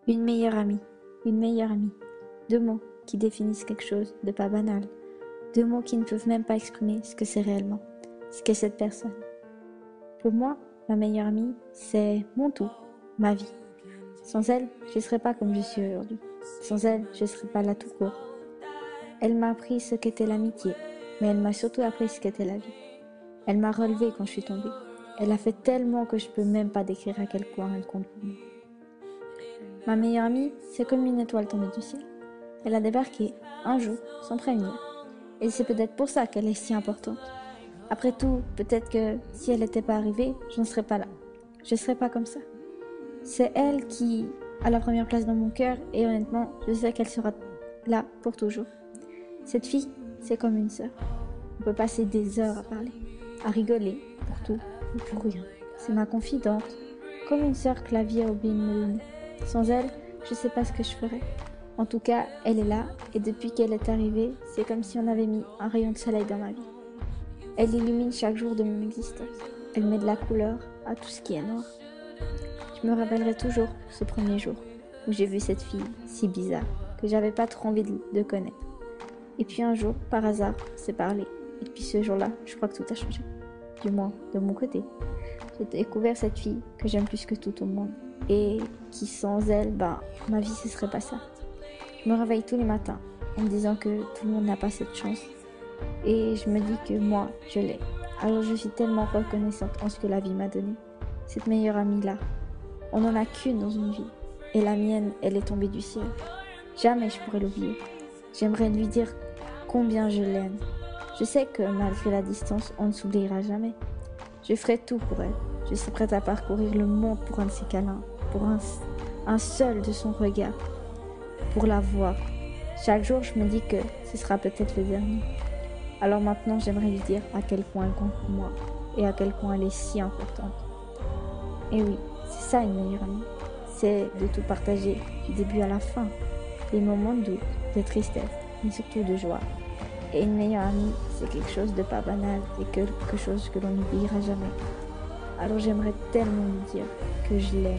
Une meilleure amie, une meilleure amie. Deux mots qui définissent quelque chose de pas banal. Deux mots qui ne peuvent même pas exprimer ce que c'est réellement, ce qu'est cette personne. Pour moi, ma meilleure amie, c'est mon tout, ma vie. Sans elle, je ne serais pas comme je suis aujourd'hui. Sans elle, je ne serais pas là tout court. Elle m'a appris ce qu'était l'amitié, mais elle m'a surtout appris ce qu'était la vie. Elle m'a relevé quand je suis tombée. Elle a fait tellement que je peux même pas décrire à quel point elle compte pour moi. Ma meilleure amie, c'est comme une étoile tombée du ciel. Elle a débarqué, un jour, sans prévenir. Et c'est peut-être pour ça qu'elle est si importante. Après tout, peut-être que si elle n'était pas arrivée, je ne serais pas là. Je ne serais pas comme ça. C'est elle qui a la première place dans mon cœur et honnêtement, je sais qu'elle sera là pour toujours. Cette fille, c'est comme une sœur. On peut passer des heures à parler, à rigoler, pour tout ou pour rien. C'est ma confidente, comme une sœur que la vie a oublié de me donner. Sans elle, je ne sais pas ce que je ferais. En tout cas, elle est là et depuis qu'elle est arrivée, c'est comme si on avait mis un rayon de soleil dans ma vie. Elle illumine chaque jour de mon existence. Elle met de la couleur à tout ce qui est noir. Je me rappellerai toujours ce premier jour où j'ai vu cette fille si bizarre que j'avais pas trop envie de connaître. Et puis un jour, par hasard, on s'est parlé. Et depuis ce jour-là, je crois que tout a changé. Du moins, de mon côté. J'ai découvert cette fille que j'aime plus que tout au monde. Et qui sans elle, ma vie ce serait pas ça. Je me réveille tous les matins en me disant que tout le monde n'a pas cette chance. Et je me dis que moi, je l'ai. Alors je suis tellement reconnaissante en ce que la vie m'a donné. Cette meilleure amie-là. On n'en a qu'une dans une vie. Et la mienne, elle est tombée du ciel. Jamais je pourrais l'oublier. J'aimerais lui dire combien je l'aime. Je sais que malgré la distance, on ne s'oubliera jamais. Je ferai tout pour elle. Je suis prête à parcourir le monde pour un de ses câlins, pour un seul de son regard, pour la voir. Chaque jour, je me dis que ce sera peut-être le dernier. Alors maintenant, j'aimerais lui dire à quel point elle compte pour moi et à quel point elle est si importante. Et oui, c'est ça une meilleure amie. C'est de tout partager du début à la fin. Les moments de doute, de tristesse, mais surtout de joie. Et une meilleure amie, c'est quelque chose de pas banal et quelque chose que l'on n'oubliera jamais. Alors j'aimerais tellement lui dire que je l'aime